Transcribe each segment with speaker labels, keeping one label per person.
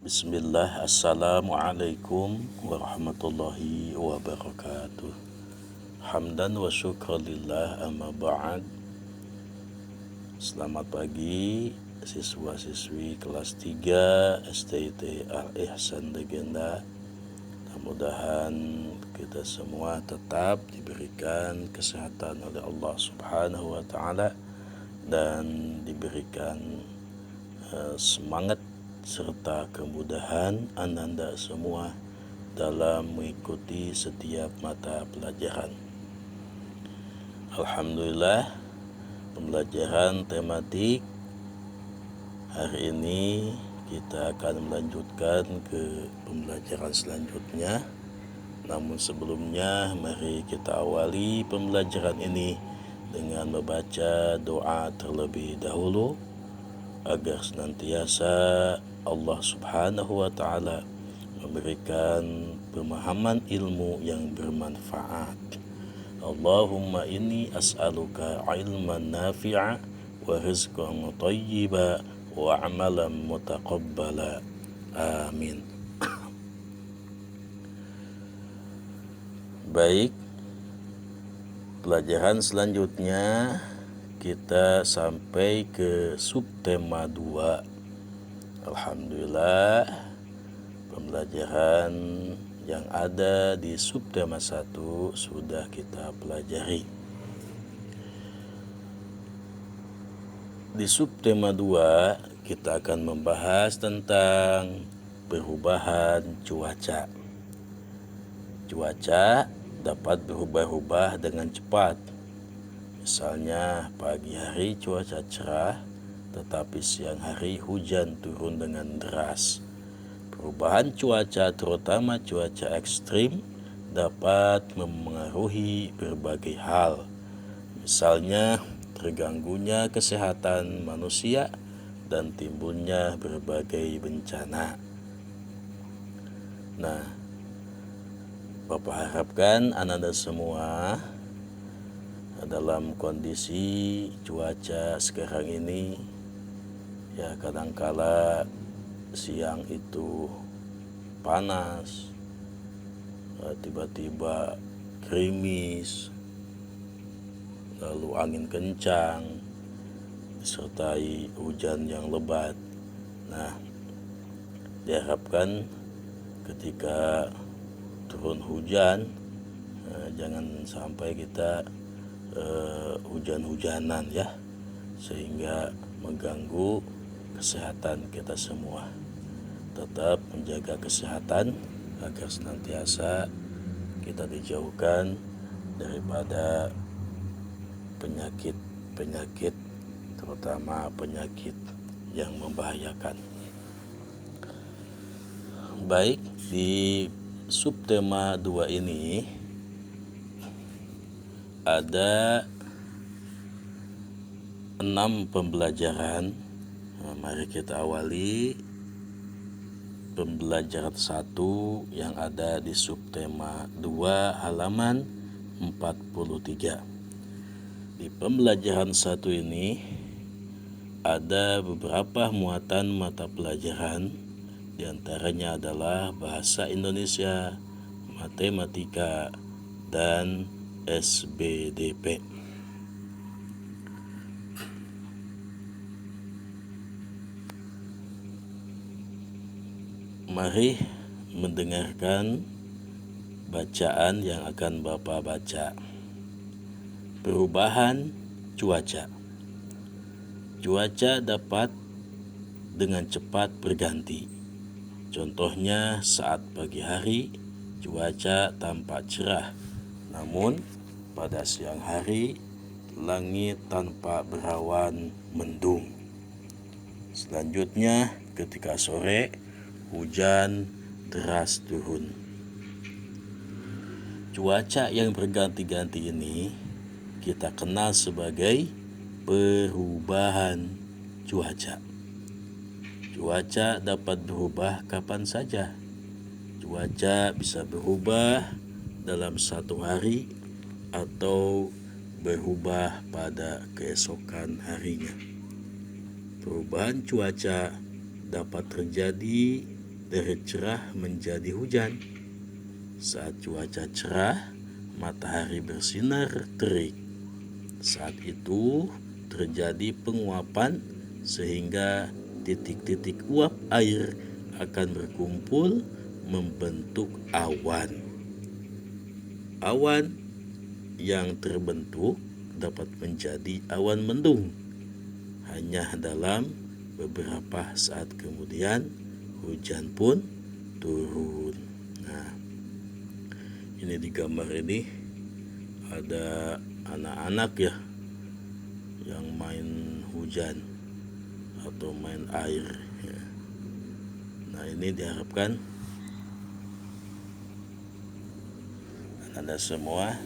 Speaker 1: Bismillah, Assalamualaikum warahmatullahi wabarakatuh. Hamdan wa syukurillah amma ba'd. Selamat pagi siswa-siswi kelas 3 STT Al-Ihsan Legenda. Mudah-mudahan kita semua tetap diberikan kesehatan oleh Allah Subhanahu wa taala dan diberikan semangat serta kemudahan ananda semua dalam mengikuti setiap mata pelajaran. Alhamdulillah, pembelajaran tematik hari ini kita akan melanjutkan ke pembelajaran selanjutnya. Namun sebelumnya mari kita awali pembelajaran ini dengan membaca doa terlebih dahulu agar senantiasa Allah Subhanahu wa taala memberikan pemahaman ilmu yang bermanfaat. Allahumma inni as'aluka ilman nafi'a wa rizqan thayyiba wa amalan mutaqabbala. Amin. Baik, pelajaran selanjutnya kita sampai ke subtema 2. Alhamdulillah, pembelajaran yang ada di subtema 1 sudah kita pelajari. Di subtema 2 kita akan membahas tentang perubahan cuaca. Cuaca dapat berubah-ubah dengan cepat. Misalnya pagi hari cuaca cerah, tetapi siang hari hujan turun dengan deras. Perubahan cuaca, terutama cuaca ekstrim, dapat memengaruhi berbagai hal. Misalnya terganggunya kesehatan manusia dan timbulnya berbagai bencana. Nah, Bapak harapkan Anda semua dalam kondisi cuaca sekarang ini, ya kadangkala siang itu panas, tiba-tiba gerimis, lalu angin kencang, disertai hujan yang lebat. Nah, diharapkan ketika turun hujan, jangan sampai kita hujan-hujanan ya, sehingga mengganggu kesehatan kita semua. Tetap menjaga kesehatan agar senantiasa kita dijauhkan daripada penyakit-penyakit, terutama penyakit yang membahayakan. Baik, di subtema 2 ini ada 6 pembelajaran. Mari kita awali pembelajaran 1 yang ada di subtema 2 halaman 43. Di pembelajaran 1 ini ada beberapa muatan mata pelajaran, diantaranya adalah bahasa Indonesia, matematika, dan SBDP. Mari mendengarkan bacaan yang akan Bapak baca. Perubahan cuaca. Cuaca dapat dengan cepat berganti. Contohnya saat pagi hari cuaca tampak cerah, namun pada siang hari langit tampak berawan mendung. Selanjutnya ketika sore hujan deras turun. Cuaca yang berganti-ganti ini kita kenal sebagai perubahan cuaca. Cuaca dapat berubah kapan saja. Cuaca bisa berubah dalam satu hari atau berubah pada keesokan harinya. Perubahan cuaca dapat terjadi dari cerah menjadi hujan. Saat cuaca cerah, matahari bersinar terik. Saat itu terjadi penguapan sehingga titik-titik uap air akan berkumpul membentuk awan. Awan yang terbentuk dapat menjadi awan mendung. Hanya dalam beberapa saat kemudian hujan pun turun. Nah, ini di gambar ini ada anak-anak ya yang main hujan atau main air ya. Nah, ini diharapkan Anda semua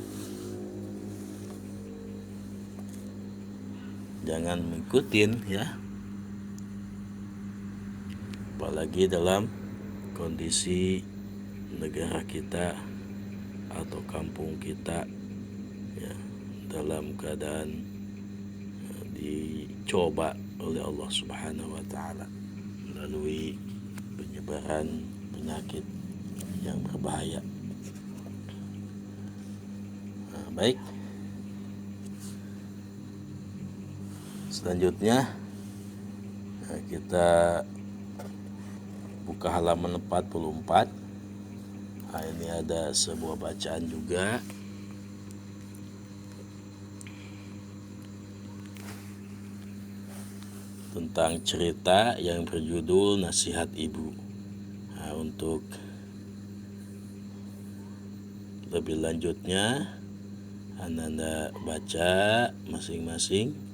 Speaker 1: jangan mengikutin ya, apalagi dalam kondisi negara kita atau kampung kita ya, dalam keadaan dicoba oleh Allah Subhanahu wa taala melalui penyebaran penyakit yang berbahaya. Nah, baik. Selanjutnya kita buka halaman 44. Nah, ini ada sebuah bacaan juga. Tentang cerita yang berjudul Nasihat Ibu. Nah, untuk lebih lanjutnya Anda baca masing-masing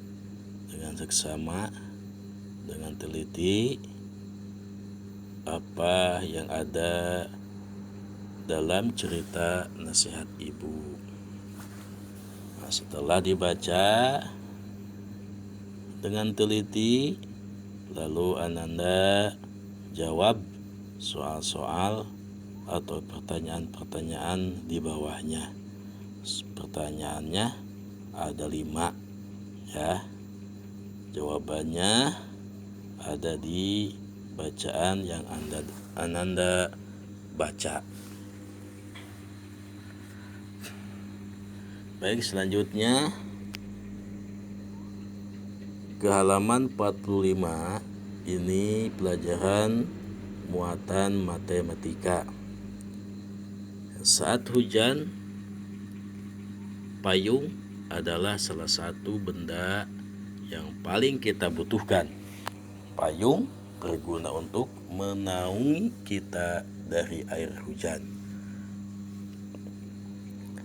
Speaker 1: dengan seksama, dengan teliti apa yang ada dalam cerita nasihat ibu. Nah, setelah dibaca dengan teliti, lalu Anda jawab soal-soal atau pertanyaan-pertanyaan di bawahnya. Pertanyaannya ada 5 ya. Jawabannya ada di bacaan yang Anda baca. Baik, selanjutnya ke halaman 45. Ini pelajaran muatan matematika. Saat hujan, payung adalah salah satu benda yang paling kita butuhkan. Payung berguna untuk menaungi kita dari air hujan.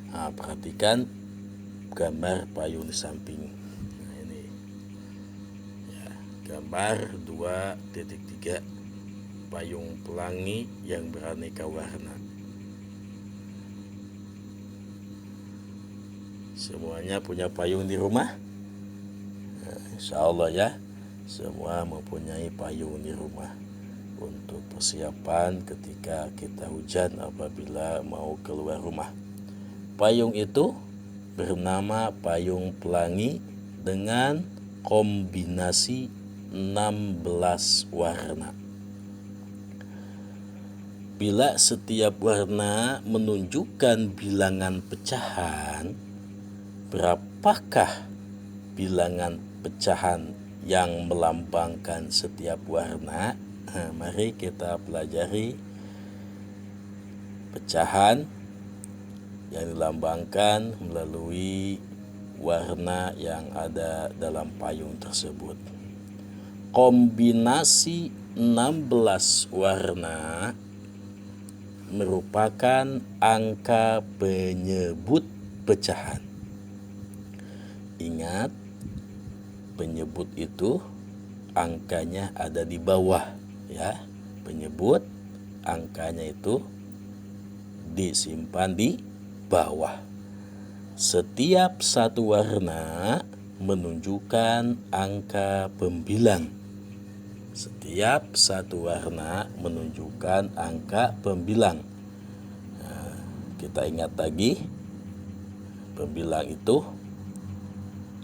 Speaker 1: Nah, perhatikan gambar payung di samping. Nah, ini ya, gambar 2.3 payung pelangi yang beraneka warna. Semuanya punya payung di rumah? Insya Allah ya, semua mempunyai payung di rumah untuk persiapan ketika kita hujan apabila mau keluar rumah. Payung itu bernama payung pelangi dengan kombinasi 16 warna. Bila setiap warna menunjukkan bilangan pecahan, berapakah bilangan pecahan yang melambangkan setiap warna? Nah, mari kita pelajari pecahan yang dilambangkan melalui warna yang ada dalam payung tersebut. Kombinasi 16 warna merupakan angka penyebut pecahan. Ingat, penyebut itu angkanya ada di bawah ya. Penyebut angkanya itu disimpan di bawah. Setiap satu warna menunjukkan angka pembilang. Setiap satu warna menunjukkan angka pembilang. Nah, kita ingat lagi, pembilang itu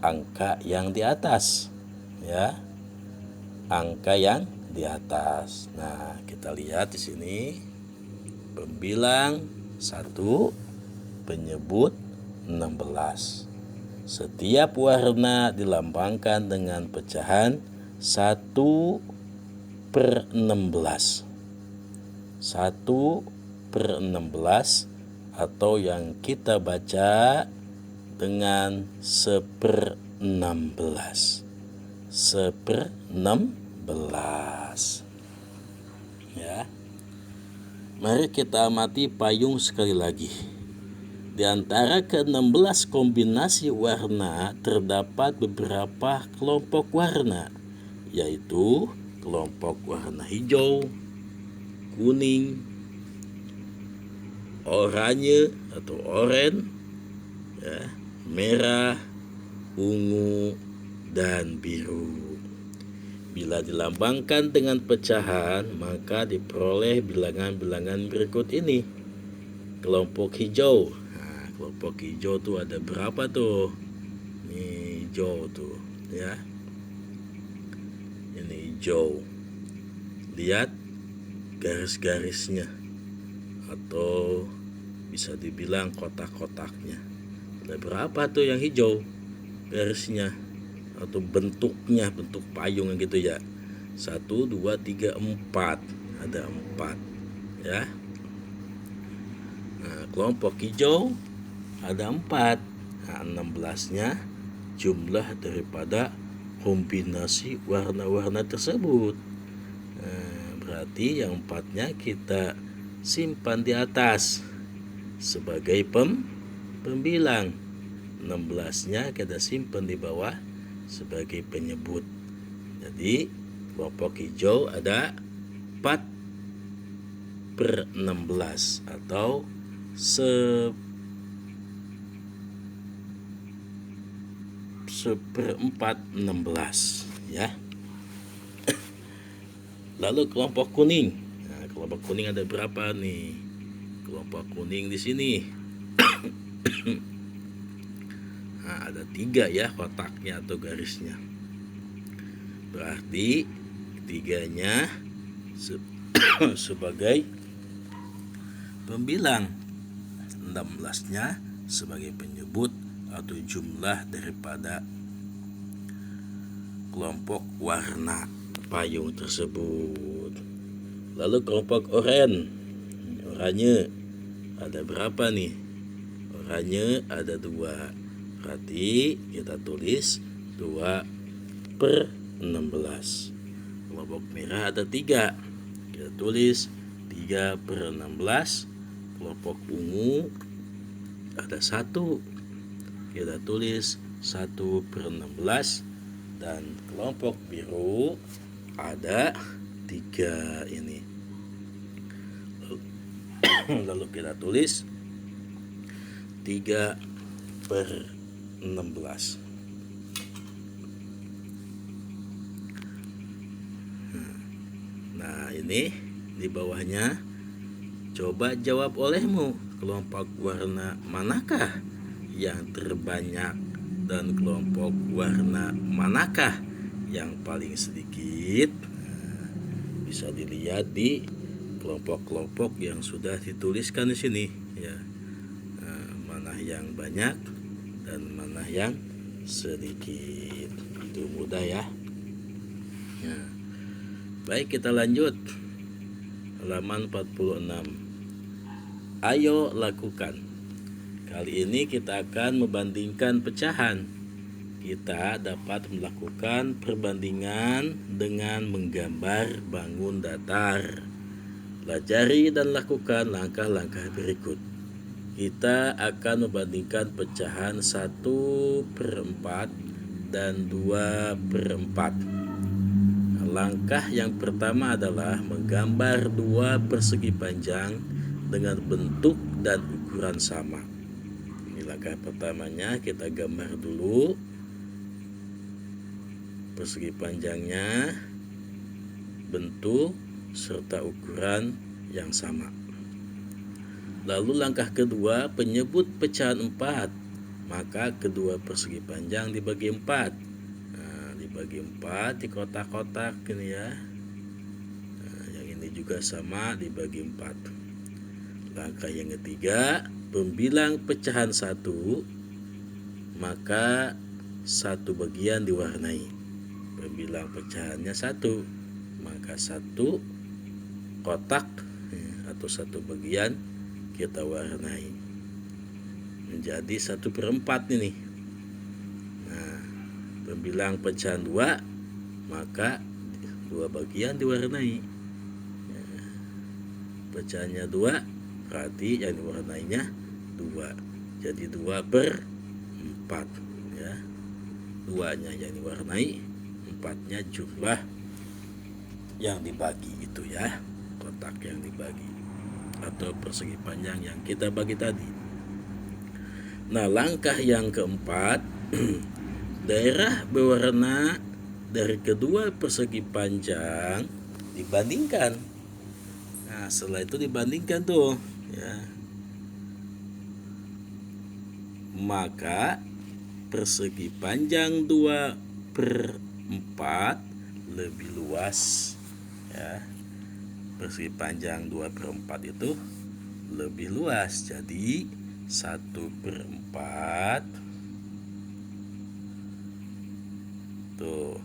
Speaker 1: angka yang di atas ya, angka yang di atas. Nah, kita lihat di sini pembilang 1, penyebut 16. Setiap warna dilambangkan dengan pecahan 1/16. 1/16 atau yang kita baca dengan 1/16. 1/16. Ya. Mari kita amati payung sekali lagi. Di antara ke-16 kombinasi warna terdapat beberapa kelompok warna, yaitu kelompok warna hijau, kuning, oranye atau oranye, ya, merah, ungu, dan biru. Bila dilambangkan dengan pecahan, maka diperoleh bilangan-bilangan berikut ini. Kelompok hijau. Nah, kelompok hijau tuh ada berapa tuh? Ini hijau tuh, ya. Ini hijau. Lihat garis-garisnya atau bisa dibilang kotak-kotaknya. Ada berapa tuh yang hijau garisnya atau bentuknya, bentuk payung gitu ya. 1, 2, 3, 4. Ada 4, ya. Nah, kelompok hijau ada 4. Nah, 16-nya jumlah daripada kombinasi warna-warna tersebut. Nah, berarti yang 4-nya kita simpan di atas sebagai pembilang. 16-nya kita simpan di bawah sebagai penyebut. Jadi kelompok hijau ada 4/16 atau 1/4/16, ya. Lalu kelompok kuning. Nah, kelompok kuning ada berapa nih? Kelompok kuning di sini. Nah, ada 3 ya kotaknya atau garisnya. Berarti 3-nya sebagai pembilang, 16-nya sebagai penyebut atau jumlah daripada kelompok warna payung tersebut. Lalu kelompok oranye ada berapa nih? Oranye ada 2. Berarti kita tulis 2/16. Kelompok merah ada 3. Kita tulis 3/16. Kelompok ungu ada 1. Kita tulis 1/16. Dan kelompok biru ada 3 ini. Lalu kita tulis 3/16. Nah, ini di bawahnya coba jawab olehmu, kelompok warna manakah yang terbanyak dan kelompok warna manakah yang paling sedikit. Nah, bisa dilihat di kelompok-kelompok yang sudah dituliskan di sini, ya. Nah, mana yang banyak dan mana yang sedikit. Itu mudah ya. Nah, baik, kita lanjut. Halaman 46. Ayo lakukan. Kali ini kita akan membandingkan pecahan. Kita dapat melakukan perbandingan dengan menggambar bangun datar. Pelajari dan lakukan langkah-langkah berikut. Kita akan membandingkan pecahan 1/4 dan 2/4. Langkah yang pertama adalah menggambar 2 persegi panjang dengan bentuk dan ukuran sama. Ini langkah pertamanya, kita gambar dulu persegi panjangnya, bentuk serta ukuran yang sama. Lalu langkah kedua, penyebut pecahan 4. Maka kedua persegi panjang dibagi 4. Nah, dibagi 4 di kotak-kotak ini ya. juga sama dibagi 4. Langkah yang ketiga, pembilang pecahan 1, maka 1 bagian diwarnai. Pembilang pecahannya 1, maka 1 kotak atau 1 bagian kita warnai menjadi 1/4 ini. Nah, pembilang pecahan 2, maka 2 bagian diwarnai. Pecahannya 2, berarti yang diwarnainya 2. Jadi 2/4 ya. 2-nya yang diwarnai, 4-nya jumlah yang dibagi itu ya. Kotak yang dibagi atau persegi panjang yang kita bagi tadi. Nah, langkah yang keempat, daerah berwarna dari kedua persegi panjang dibandingkan. Nah, setelah itu dibandingkan tuh ya. Maka persegi panjang 2/4 lebih luas ya. Persegi panjang 2/4 itu lebih luas, jadi 1/4 tuh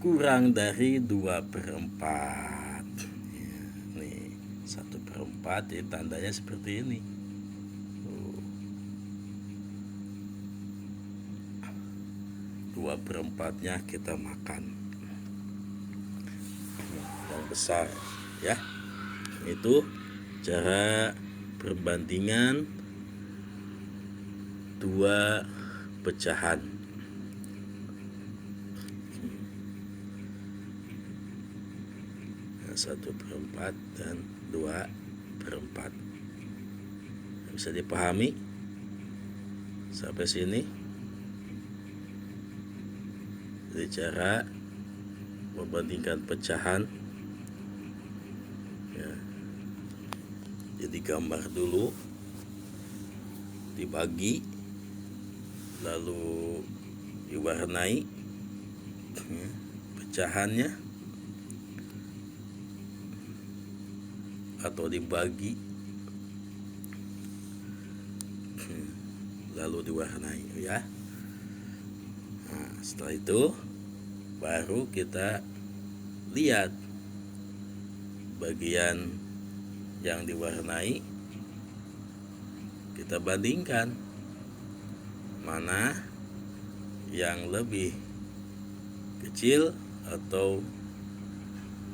Speaker 1: kurang dari 2/4 ya, nih 1/4 ya, tandanya seperti ini. 2/4-nya kita makan yang besar ya. Itu cara perbandingan 2 pecahan. Nah, 1/4 dan 2/4. Bisa dipahami sampai sini? Jadi cara membandingkan pecahan ya. Jadi gambar dulu, dibagi, lalu diwarnai ya, pecahannya, atau dibagi lalu diwarnai ya. Nah, setelah itu baru kita lihat bagian yang diwarnai, kita bandingkan mana yang lebih kecil atau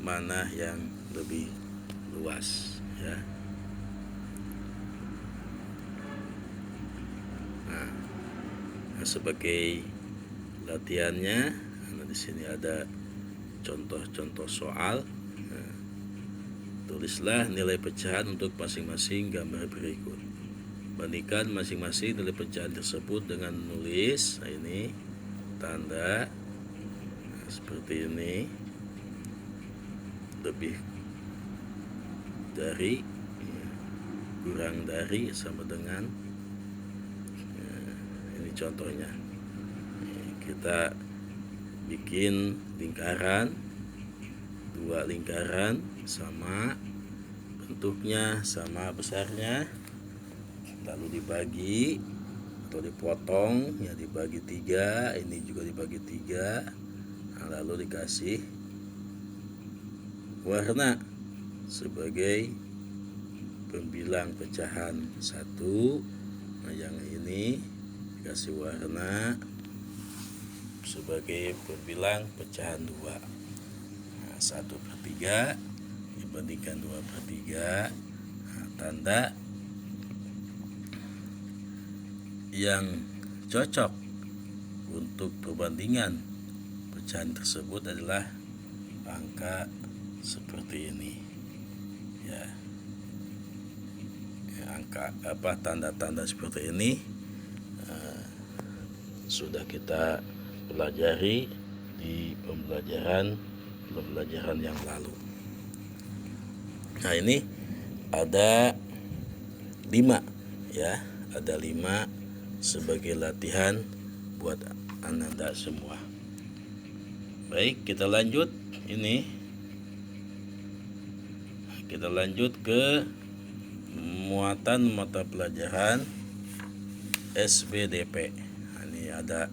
Speaker 1: mana yang lebih luas ya. Nah, sebagai latihannya, nah di sini ada contoh-contoh soal. Nah, tulislah nilai pecahan untuk masing-masing gambar berikut. Bandingkan masing-masing nilai pecahan tersebut dengan menulis, nah ini tanda, nah, seperti ini, lebih dari, kurang dari, sama dengan, ini contohnya. Kita bikin lingkaran, 2 lingkaran sama bentuknya, sama besarnya, lalu dibagi atau dipotong ya, dibagi 3, ini juga dibagi 3. Nah, lalu dikasih warna sebagai pembilang pecahan 1. Nah, yang ini dikasih warna sebagai pembilang pecahan 2. Nah, 1/3 dibandingkan 2/3. Nah, tanda yang cocok untuk perbandingan pecahan tersebut adalah angka seperti ini ya. Angka tanda-tanda seperti ini sudah kita pelajari di pembelajaran yang lalu. Nah, ini ada 5 ya, ada 5 sebagai latihan buat Ananda semua. Baik, kita lanjut. Kita lanjut ke muatan mata pelajaran SBDP. Ini ada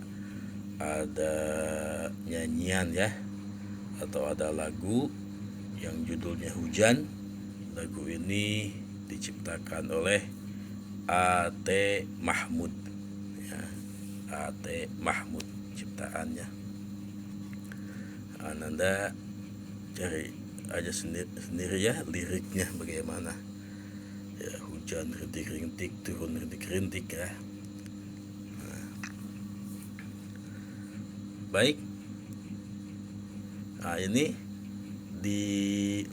Speaker 1: nyanyian ya, atau ada lagu yang judulnya Hujan. Lagu ini diciptakan oleh A.T. Mahmud ya, A.T. Mahmud ciptaannya. Ananda cari aja sendiri ya liriknya bagaimana ya. Hujan rintik-rintik, turun rintik-rintik ya. Baik, ini di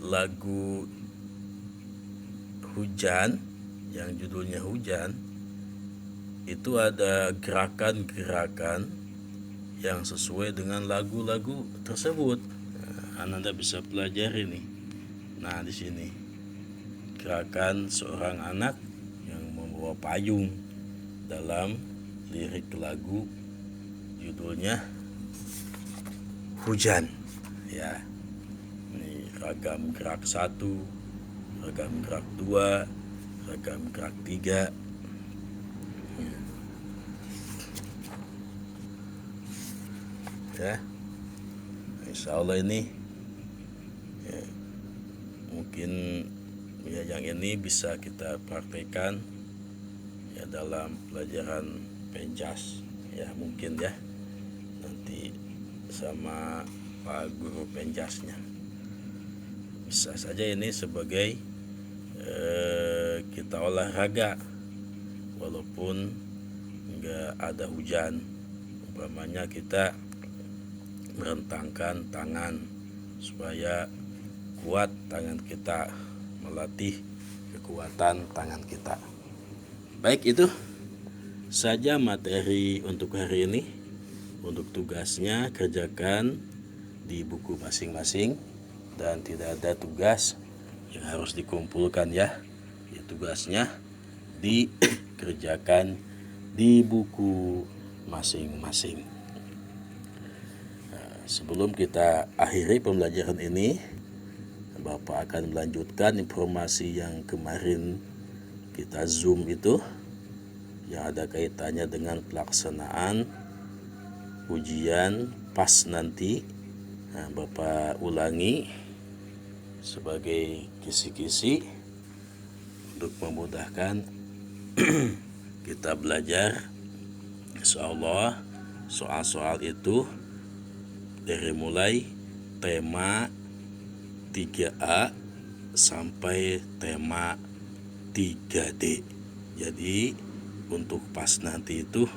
Speaker 1: lagu Hujan yang judulnya Hujan itu ada gerakan-gerakan yang sesuai dengan lagu-lagu tersebut. Ananda bisa pelajari nih. Nah, di sini gerakan seorang anak yang membawa payung dalam lirik lagu judulnya Hujan ya. Ini ragam gerak 1, ragam gerak 2, ragam gerak 3 ya. Insya Allah ini ya, mungkin ya yang ini bisa kita praktekkan ya dalam pelajaran penjas ya, mungkin ya nanti sama Pak Guru penjasnya. Bisa saja ini sebagai kita olahraga walaupun nggak ada hujan. Umpamanya kita merentangkan tangan supaya kuat tangan kita, melatih kekuatan tangan kita. Baik, itu saja materi untuk hari ini. Untuk tugasnya kerjakan di buku masing-masing dan tidak ada tugas yang harus dikumpulkan ya. Tugasnya dikerjakan di buku masing-masing. Sebelum kita akhiri pembelajaran ini, Bapak akan melanjutkan informasi yang kemarin kita Zoom itu yang ada kaitannya dengan pelaksanaan ujian PAS nanti. Nah, Bapak ulangi sebagai kisi-kisi untuk memudahkan kita belajar. Insyaallah soal-soal itu dari mulai tema 3A sampai tema 3D. Jadi untuk PAS nanti itu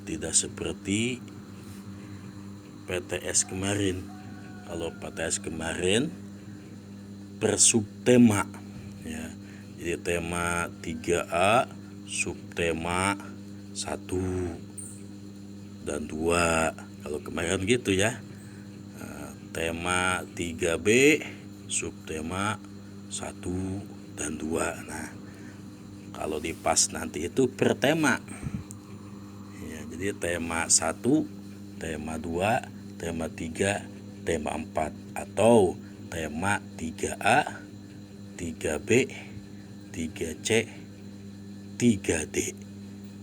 Speaker 1: tidak seperti PTS kemarin. Kalau PTS kemarin per subtema ya. Jadi tema 3A, subtema 1 dan 2. Kalau kemarin gitu ya. Tema 3B, subtema 1 dan 2. Nah, kalau di PAS nanti itu per tema. Ya, jadi tema 1, tema 2, tema 3, tema 4, atau tema 3A, 3B, 3C, 3D.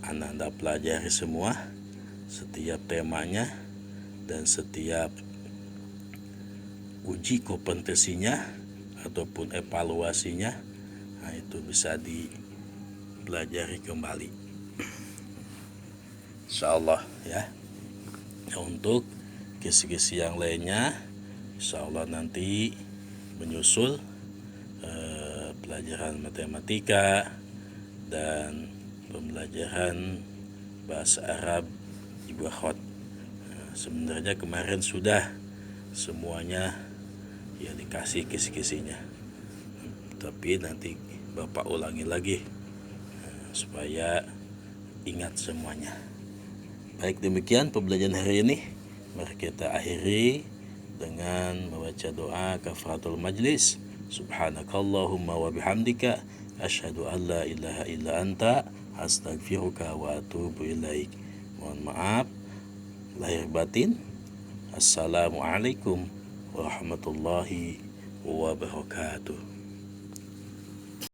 Speaker 1: Anda pelajari semua setiap temanya dan setiap uji kompetensinya ataupun evaluasinya. Nah, itu bisa dipelajari kembali insyaallah ya. Untuk kisi-kisi yang lainnya insyaallah nanti menyusul pelajaran matematika dan pembelajaran bahasa Arab Ibakhot. Sebenarnya kemarin sudah semuanya ya dikasih kisi-kisinya, tapi nanti Bapak ulangi lagi supaya ingat semuanya. Baik, demikian pembelajaran hari ini. Mari kita akhiri dengan membaca doa kafaratul majlis. Subhanakallahumma wa bihamdika asyhadu an la ilaha illa anta astaghfiruka wa atubu ilaik. Mohon maaf lahir batin. Assalamualaikum warahmatullahi wabarakatuh.